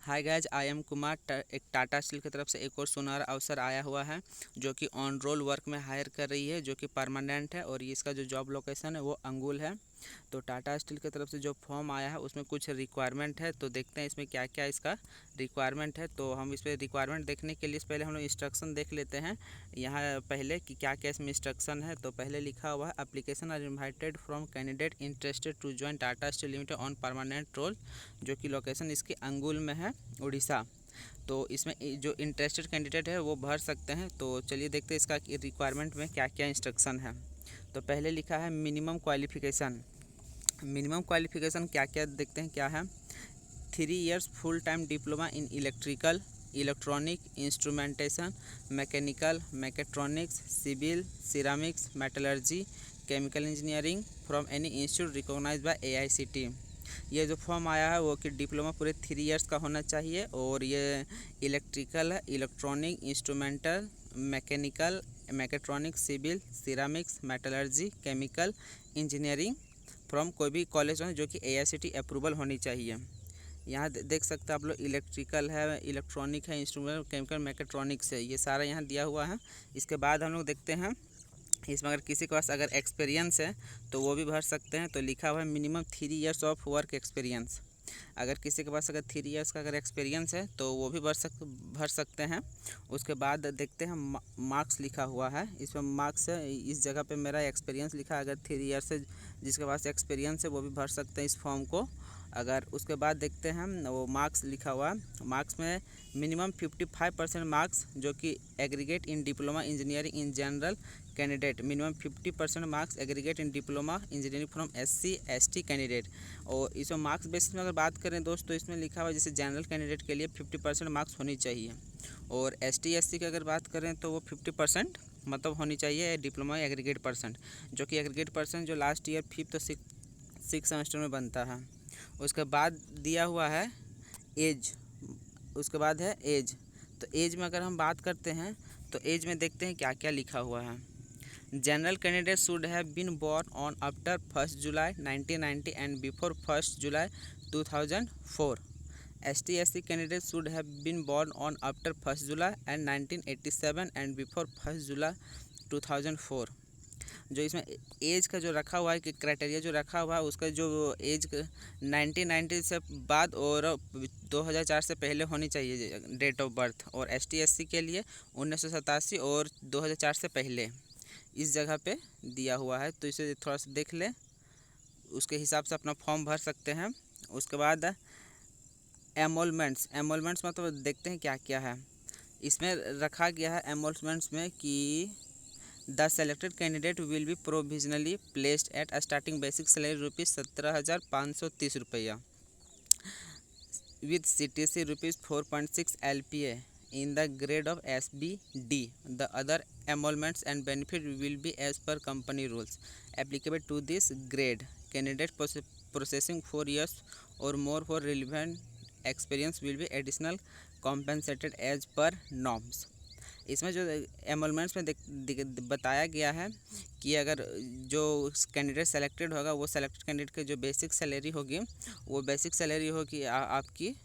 Hi guys, I am Kumar. एक Tata steel की तरफ से एक और सुनहरा अवसर आया हुआ है जो कि ऑन रोल वर्क में हायर कर रही है, जो कि परमानेंट है और इसका जो जॉब लोकेशन है वो अंगुल है। तो टाटा स्टील की तरफ से जो फॉर्म आया है उसमें कुछ रिक्वायरमेंट है, तो देखते हैं इसमें क्या क्या इसका रिक्वायरमेंट है। तो हम इस पर रिक्वायरमेंट देखने के लिए पहले हम लोग इंस्ट्रक्शन देख लेते हैं यहाँ पहले कि क्या क्या इसमें इंस्ट्रक्शन है। तो पहले लिखा हुआ है application are invited from candidate interested to join Tata Steel limited on permanent role, जो कि लोकेशन इसकी अंगुल में है, उड़ीसा। तो इसमें जो इंटरेस्टेड कैंडिडेट है वो भर सकते हैं। तो चलिए देखते हैं इसका रिक्वायरमेंट में क्या क्या इंस्ट्रक्शन है। तो पहले लिखा है मिनिमम क्वालिफ़िकेशन। मिनिमम क्वालिफ़िकेशन क्या क्या देखते हैं क्या है। 3 years full time diploma in electrical, electronic, instrumentation, mechanical, mechatronics, civil, ceramics, metallurgy, chemical engineering from any institute recognised by AICTE। ये जो फॉर्म आया है वो कि डिप्लोमा पूरे 3 years का होना चाहिए और ये इलेक्ट्रिकल है, electronic, instrumental, mechanical, mechatronic, civil, ceramics, metallurgy, chemical engineering from कोई भी कॉलेज हो जो कि AICTE अप्रूवल होनी चाहिए। यहाँ देख सकते हैं आप लोग, इलेक्ट्रिकल है, इलेक्ट्रॉनिक है, इंस्ट्रूमेंट, केमिकल, मैकेट्रॉनिक्स है, ये सारा यहाँ दिया हुआ है। इसके बाद हम लोग देखते हैं इसमें अगर किसी के पास अगर एक्सपीरियंस है तो वो भी भर सकते हैं। तो लिखा हुआ है minimum 3 years of work experience. अगर किसी के पास अगर 3 years का अगर एक्सपीरियंस है तो वो भी भर सकते हैं। उसके बाद देखते हैं मार्क्स लिखा हुआ है, इसमें मार्क्स है, इस जगह पे मेरा एक्सपीरियंस लिखा है। अगर 3 years से जिसके पास एक्सपीरियंस है वो भी भर सकते हैं इस फॉर्म को। अगर उसके बाद देखते हैं वो मार्क्स लिखा हुआ है, मार्क्स में मिनिमम 55% मार्क्स जो कि aggregate in diploma engineering in general candidate, minimum 50% marks aggregate in diploma engineering from SC/ST candidate. और इसमें मार्क्स बेसिस में अगर बात करें दोस्तों तो इसमें लिखा हुआ है जैसे जनरल कैंडिडेट के लिए 50% मार्क्स होनी चाहिए और ST/SC की अगर बात करें तो वो 50% मतलब होनी चाहिए डिप्लोमा एग्रीगेट परसेंट, जो कि एग्रीगेट परसेंट जो लास्ट ईयर 5th और 6th सेमेस्टर में बनता है। उसके बाद दिया हुआ है एज, उसके बाद है एज। तो एज में अगर हम बात करते हैं तो एज में देखते हैं क्या क्या लिखा हुआ है। General candidate should have been born on after 1 July 1990 and before 1 July 2004। ST/SC candidate should have been born on after 1 July and 1987 and before 1 July 2004। जो इसमें एज का जो रखा हुआ है कि क्राइटेरिया जो रखा हुआ है उसका जो एज 1990 से बाद और 2004 से पहले होनी चाहिए डेट ऑफ बर्थ, और ST/SC के लिए 1987 और 2004 से पहले इस जगह पे दिया हुआ है। तो इसे थोड़ा सा देख ले, उसके हिसाब से अपना फॉर्म भर सकते हैं। उसके बाद एमोलमेंट्स मतलब देखते हैं क्या क्या है। इसमें रखा गया है एमोलमेंट्स में कि the selected candidate will B provisionally placed at starting basic salary ₹17,530 with CTC ₹4.6 LPA in the grade of SBD. The other emoluments and benefit will be as per company rules applicable to this grade. Candidate processing 4 years or more for relevant experience will be additional compensated as per norms. इसमें जो emoluments में बताया गया है कि अगर जो candidate selected होगा वो सेलेक्टेड कैंडिडेट की जो बेसिक सैलरी होगी वो बेसिक सैलरी होगी आपकी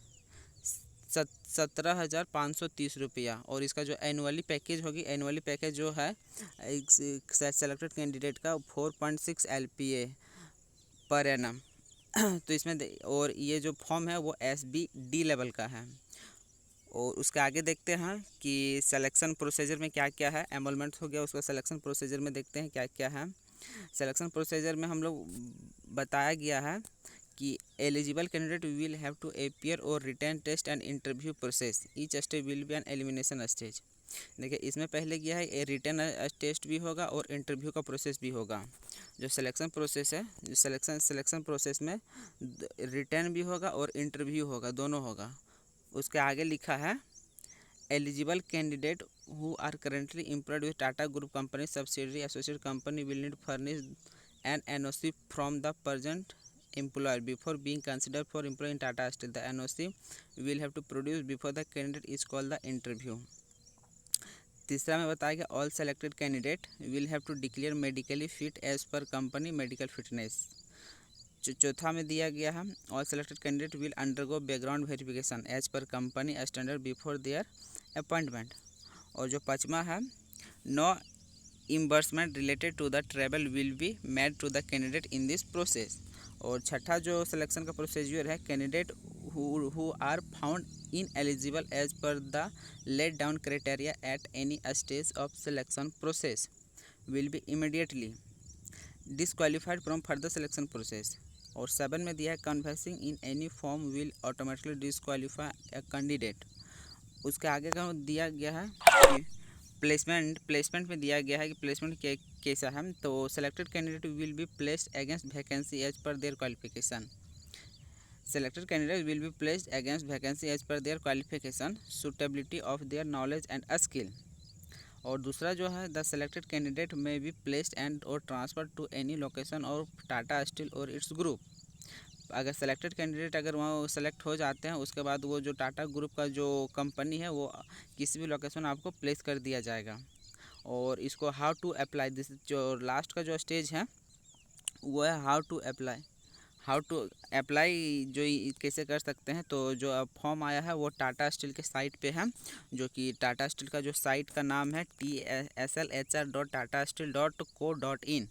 17,530 और इसका जो एनुअली पैकेज होगी, एनुअली पैकेज जो है सेलेक्टेड कैंडिडेट का 4.6 LPA पर एनम। तो इसमें और ये जो फॉर्म है वो SBD लेवल का है। और उसके आगे देखते हैं कि सिलेक्शन प्रोसीजर में क्या क्या है। एनरोलमेंट हो गया, उसका सिलेक्शन प्रोसीजर में देखते हैं क्या क्या है। सिलेक्शन प्रोसीजर में हम लोग बताया गया है कि eligible candidate will have to appear और written test and interview process, each stage will be an elimination stage. देखिए इसमें पहले किया है रिटर्न टेस्ट भी होगा और इंटरव्यू का प्रोसेस भी होगा। जो सिलेक्शन प्रोसेस है, जो सिलेक्शन प्रोसेस में रिटर्न भी होगा और इंटरव्यू होगा, दोनों होगा। उसके आगे लिखा है eligible candidate who are currently employed with Tata group company subsidiary associate company will need furnish an NOC from the present employer before being considered for employee in Tata Steel. The NOC will have to produce before the candidate is called the interview. तीसरा में बताया गया all selected candidate will have to declare medically fit as per company medical fitness. चौथा में दिया गया है all selected candidate will undergo background verification as per company standard before their appointment. और जो पाँचवा है no reimbursement related to the travel will be made to the candidate in this process. और छठा जो सिलेक्शन का प्रोसीजर है candidate who are found ineligible as per the laid down criteria at any stage of selection process will be immediately disqualified from further selection process। और 7 में दिया है confessing in any form will automatically disqualify a candidate. उसके आगे का दिया गया है कि प्लेसमेंट में दिया गया है कि प्लेसमेंट कैसा है। तो selected candidate will be placed against vacancy as per their qualification. Selected candidates will be placed against vacancy as per their qualification, suitability of their knowledge and skill। और दूसरा जो है द सेलेक्टेड कैंडिडेट में be placed and और transfer to any location और Tata steel और its group. अगर selected candidate अगर वहाँ सेलेक्ट हो जाते हैं उसके बाद वो जो टाटा ग्रुप का जो कंपनी है वो किसी भी लोकेशन आपको प्लेस कर दिया जाएगा। और इसको हाउ टू अप्लाई, दिस जो लास्ट का जो स्टेज है वो है हाउ टू अप्लाई जो कैसे कर सकते हैं। तो जो फॉर्म आया है वो टाटा स्टील के साइट पे है, जो कि टाटा स्टील का जो साइट का नाम है TSLHR.TATASteel.co.in।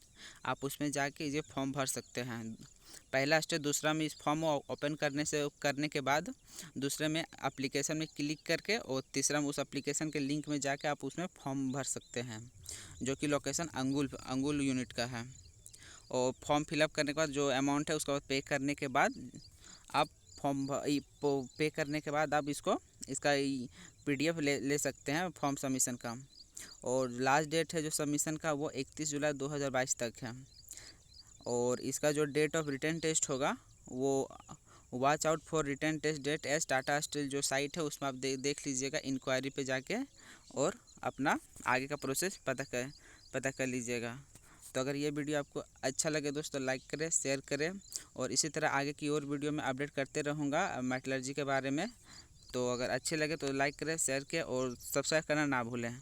आप उसमें जाके ये फॉर्म भर सकते हैं। पहला स्टेज, दूसरा में इस फॉर्म को ओपन करने के बाद दूसरे में एप्लीकेशन में क्लिक करके और तीसरा में उस एप्लीकेशन के लिंक में जाके आप उसमें फॉर्म भर सकते हैं, जो कि लोकेशन अंगुल यूनिट का है। और फॉर्म फिलअप करने के बाद जो अमाउंट है उसके बाद पे करने के बाद आप पे करने के बाद आप इसका PDF ले सकते हैं फॉर्म सबमिशन का। और लास्ट डेट है जो सबमिशन का वो 31 जुलाई 2022 तक है। और इसका जो डेट ऑफ रिटर्न टेस्ट होगा वो watch out for return test date as Tata steel जो साइट है उसमें आप देख लीजिएगा इंक्वायरी पे जाके और अपना आगे का प्रोसेस पता कर लीजिएगा। तो अगर ये वीडियो आपको अच्छा लगे दोस्तों लाइक करें, शेयर करें और इसी तरह आगे की और वीडियो में अपडेट करते रहूँगा मेटलर्जी के बारे में। तो अगर अच्छे लगे तो लाइक करें, शेयर करें और सब्सक्राइब करना ना भूलें।